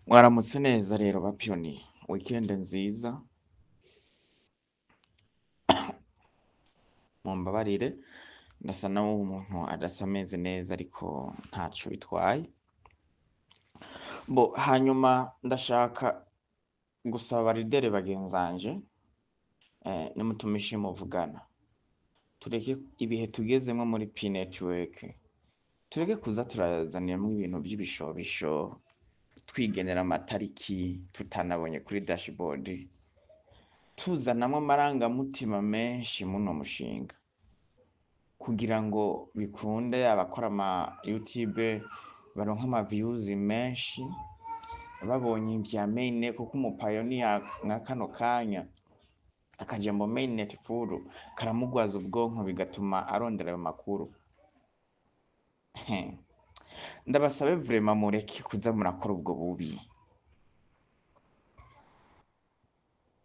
Mwaramutse neza rero bapyoni, weekend nziza, mumbabarire ndasa naho umuntu adasa ameze neza ariko ntaco bitwaye. Hanyuma ndashaka gusaba ridere bagenzanje, nimutumishe muvugana, tureke ibihe tugezemwo muri P network, tureke kuza turazaniramwo ibintu vy'ibishobisho, twigenera amatariki tutanabonye kuri dashboard, tuzanamwo amarangamutima menshi muno mushinga kugira ngo bikunde abakora ama YouTube baronka ama views menshi babonye ivya mainnet, kuko umupayoniya nka kano kanya akajambo mainnet full karamugwaza ubwonko bigatuma arondera ayo makuru. Ndabasabe vraiment mureke kuza murakora ubwo bubi.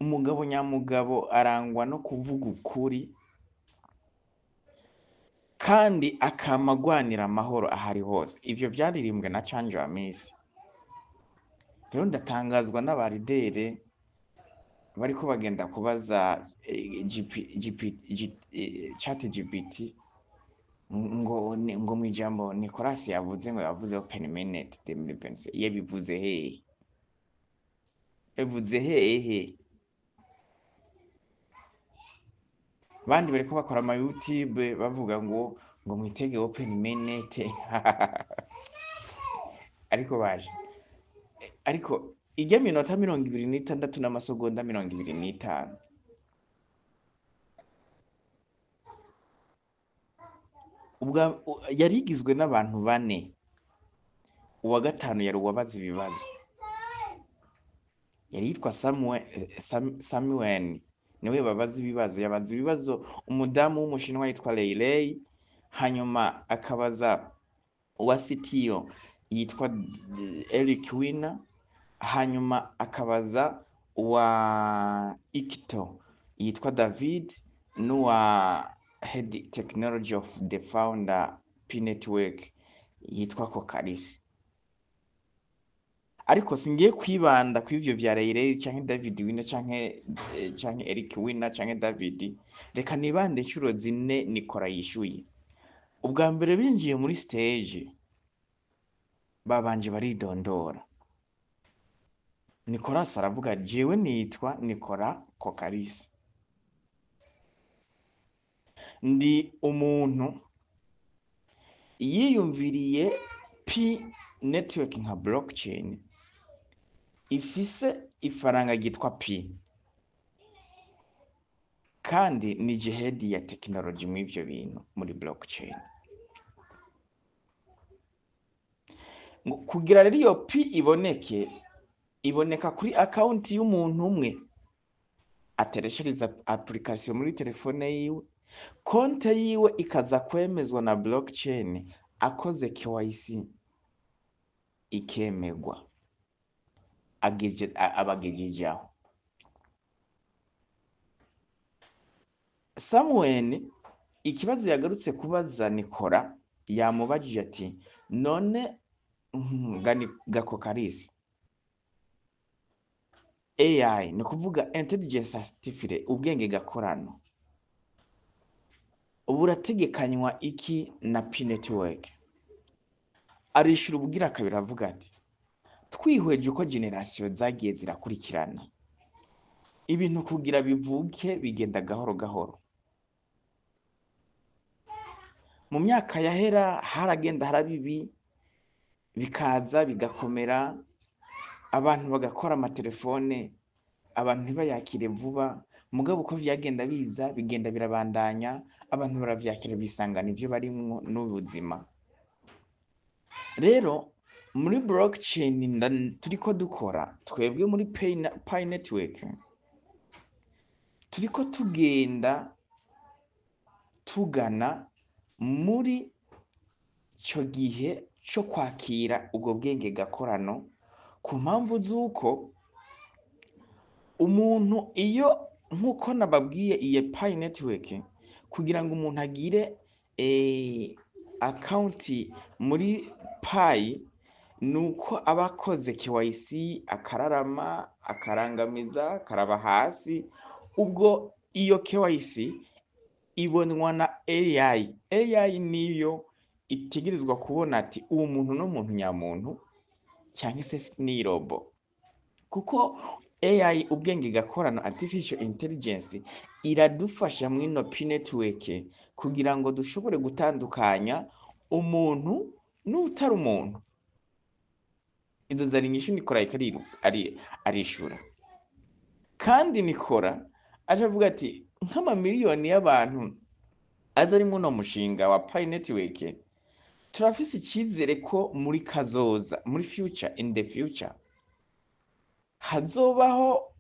Umugabo nyamugabo arangwa no kuvuga ukuri kandi akama agwanira amahoro ahari hose. Ivyo vyaririmbwe na Canje wa Miss. Rero ndatangazwa n'abaridere bariko bagenda kubaza ChatGPT ngo mwijambo Nicolas yavuze ngo yavuze open mainnet 2026 yabivuze hehe? Yavuze hehe? Bandi bariko bakora ama YouTube bavuga ngo mwitege open mainnet ariko ijya minota 26 n'amasegonda 25 yarigizwe n'abantu 4. Uwa gatanu yari uwabaza ibibazo, yari yitwa Samuel niwe babaza ibibazo. Yabaza ibibazo umudamu w'umushinwa yitwa Leilei, hanyuma akabaza uwa CTO yitwa Eric Wina, hanyuma akabaza uwa Ikto yitwa David, n'uwa Head Technology of the founder P Network yitwa Kokarisi. Ariko singiye kwibanda kw'ivyo vya Leilei canke David Wina canke Eric Wina canke David, reka nibande incuro 4 Nikora yishuye. Ubwa mbere binjiye muri stage babanje baridondora. Nicolas aravuga jewe nitwa Nikora Kokarisi, ndi umuntu yiyumviriye P network nka blockchain ifise ifaranga ryitwa P, kandi ni head ya technology mu ivyo bintu muri blockchain. Kugira rero iyo P iboneka kuri account y'umuntu umwe ateresheriza application muri telefone yiwe, konte yiwe ikaza kwemezwa na blockchain, akoze KYC ikemegwa, abagejeje aho. Samuel ikibazo yagarutse kubaza Nikora, yamubajije ati none Kokarisi AI ni kuvuga intelligence artificial, ubwenge gakorano, burategekanywa iki na P network? Arishura ubwira kabiri avuga ati twihweje uko generation zagiye zirakurikirana, ibintu kugira bivuke bigenda gahoro gahoro. Mu myaka yahera haragenda harabibi bikaza bigakomera, abantu bagakora amatelefone, abantu ntibayakire vuba, mugabo uko vyagenda biza bigenda birabandanya, abantu baravyakira bisangana ivyo barimwo n'ubuzima. Rero muri blockchain turiko dukora twebwe muri Pi network, turiko tugenda tugana muri ico gihe co kwakira ubwo bwenge gakorano, ku mpamvu z'uko umuntu iyo nkuko nababwiye iye Pi network, kugira ngo umuntu agire account muri Pi nuko abakoze KYC akararama akarangamiza akaraba hasi, ubwo iyo KYC ibonwa na AI niyo itegerezwa kubona ati uwo muntu no muntu nyamuntu cyangwa se ni robo, kuko AI ubwenge gakorano artificial intelligence iradufasha mwino P-network kugira ngo dushobore gutandukanya umuntu n'utari umuntu. Izo zari inyishu Nikora arishura, kandi Nikora aje avuga ati nk'amamiliyoni y'abantu aza ari muno mushinga wa P-network, turafise icyizere ko muri kazoza, muri in the future hazobaho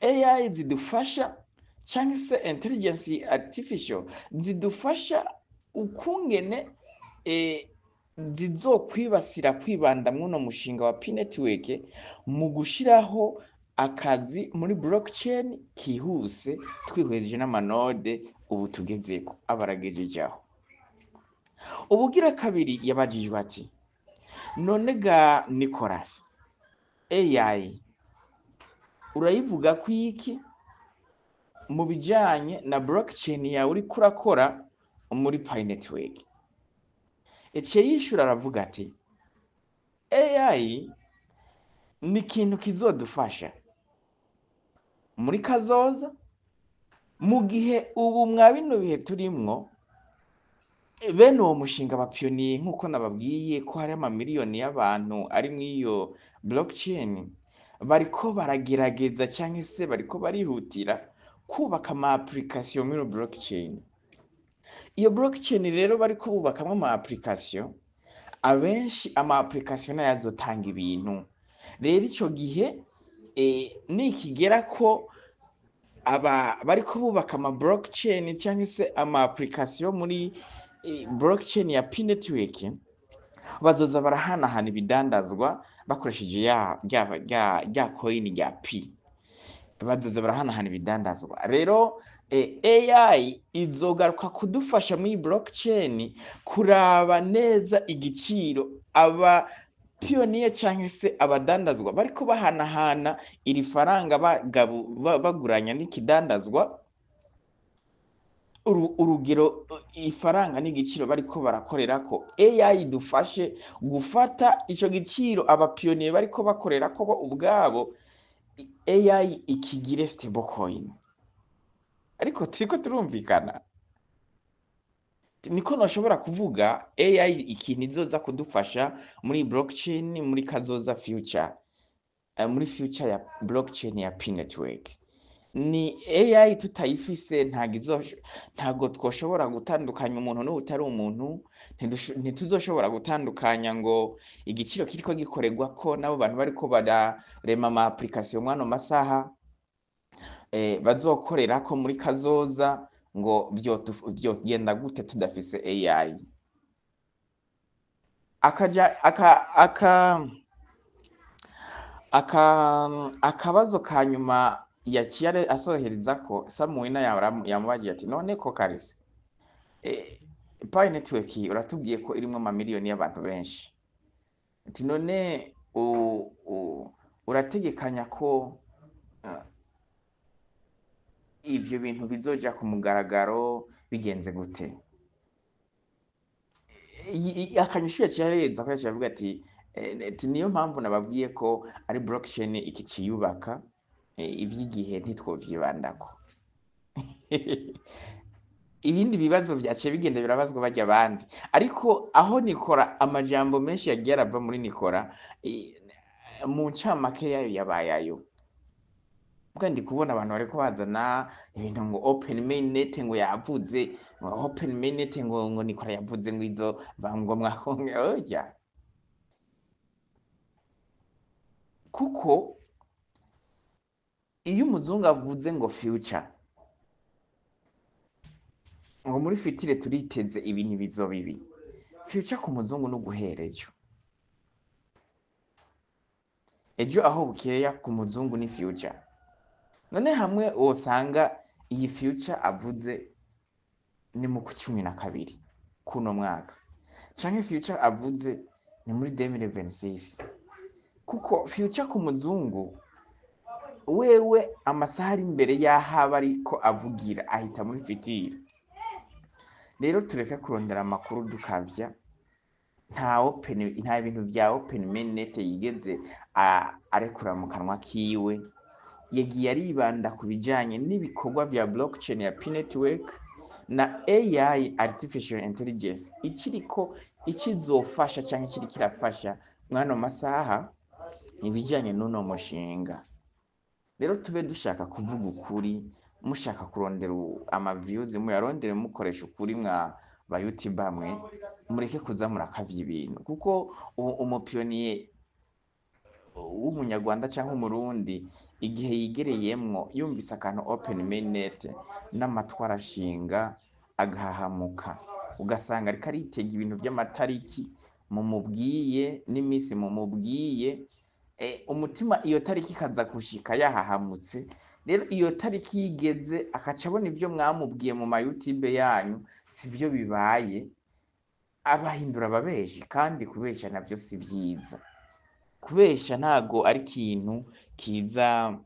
AI zidufasha cyangwa se intelligence artificial zidufasha ukungene zizokwibasira kwibanda muno mushinga wa P-network mu gushiraho akazi muri blockchain kihuse, twihweje n'amanode ubu tugezeko abaragejejaho. Ubugira kabiri yabajijwe ati none ga Nicolas, AI urayivuga ko iki mu bijanye na blockchain yawe uri kurakora muri P-network? Ece yishura aravuga ati AI ni ikintu kizodufasha muri kazoza, mu gihe ubu mwa bino bihe turimwo bene uwo mushinga bapyoniye nk'uko nababwiye ko hari amamiliyoni y'abantu ari mw'iyo blockchain, bariko baragerageza cyangwa se bariko barihutira kubaka ama application muri blockchain. Iyo blockchain rero bariko bubakamwo ama application, abenshi ama application nayo azotanga ibintu. Rero ico gihe nikigera ko bariko bubaka ama blockchain cyangwa se ama application muri blockchain ya P-network, bazoza barahanahana ibidandazwa bakoresheje ya coin ya P, bazoza barahanahana ibidandazwa. Rero AI izogaruka kudufasha muri blockchain kuraba neza igiciro aba pioneer cyangwa se abadandazwa bariko bahanahana iri faranga baguranya n'ikidandazwa, urugero ifaranga n'igiciro bariko barakorerako. AI dufashe gufata ico giciro aba pioneer bariko bakorerako bo ubwabo, AI ikigire stable coin. Ariko turiko turumvikana, niko noshobora kuvuga AI ikintu izoza kudufasha muri blockchain muri kazoza future, muri future ya blockchain ya P-network. Ni AI tutayifise ntago twoshobora gutandukanya umuntu n'utari umuntu, ntituzoshobora gutandukanya ngo igiciro kiriko gikorerwa ko nabo bantu bariko bararema ama application mwano masaha bazokorerako muri kazoza, ngo vyogenda gute tudafise AI. Akabazo kanyuma yaciye asohereza ko Samuel yamubagiye ati none ko Karisi, P-network uratubwiye ko irimwo amamiliyoni y'abantu benshi, ati none urategekanya ko ivyo bintu bizoja ku mugaragaro bigenze gute? Akanyishu yaciye ko yavuga ati niyo mpamvu nababwiye ko ari blockchain iki ciyubaka, ivy'igihe ntitwovyibandako. Ibindi bibazo vyaciye bigenda birabazwa bajya abandi, ariko aho Nikora amajambo menshi yagiye arava muri Nikora mu ncamake yayo yabayayo. Bwa ndi kubona abantu bariko bazana ibintu ngo open mainnet ngo yavuze, open mainnet ngo Nikora yavuze ngo izo bango mwakonge oya. Kuko iyo umuzungu avuze ngo future, ngo muri fitire turiteze ibintu bizoba ibi, future ku muzungu no guhera ejo aho bukeya ku muzungu ni future. None hamwe wosanga iyi future avuze ni mu 12 kuno mwaka, canke future avuze ni muri 2026 kuko Future ku muzungu wewe amasaha ari imbere y'ahaba ariko avugira ahita muri fitiri. Rero tureke kurondera amakuru dukavya, nta bintu vya open mainnet yigeze arekura mu kanwa kiwe. Yagiye aribanda ku bijanye n'ibikorwa vya blockchain ya P-Network na AI, artificial intelligence, ikizofasha canke ikiri kirafasha mwano masaha ibijanye n'uno mushinga. Rero tube dushaka kuvuga ukuri, mushaka kurondera ama views muyarondere mukoresha ukuri mwa ba YouTube hamwe, mureke kuza murakavya ibintu kuko umupionnier w'umunyarwanda canke umurundi igihe yigereyemwo yumvise akantu open mainnet n'amatwara ashinga agahahamuka, ugasanga ariko aritega ibintu vy'amatariki mumubwiye n'imisi mumubwiye, umutima iyo tariki kaza gushika yahahamutse. Rero iyo tariki yigeze akaca abona ivyo mwamubwiye mu ma YouTube yanyu sivyo bibaye, abahindura ababeshi, kandi kubesha navyo si vyiza. Kubesha ntago ari ikintu kiza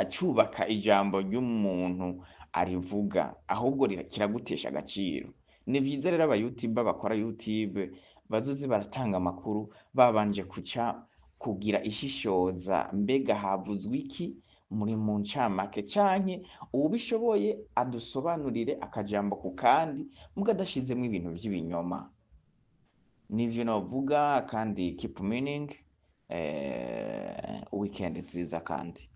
cubaka ijambo ry'umuntu arivuga, ahubwo kiragutesha agaciro. Ni vyiza rero aba YouTube bakora YouTube bazoze baratanga amakuru babanje kugira ishishoza, mbega havuzwe iki muri mu ncamake, canke uwubishoboye adusobanurire akajambo ku kandi muga adashizemwo ibintu vy'ibinyoma. Nivyo novuga, kandi keep meaning weekend nziza kandi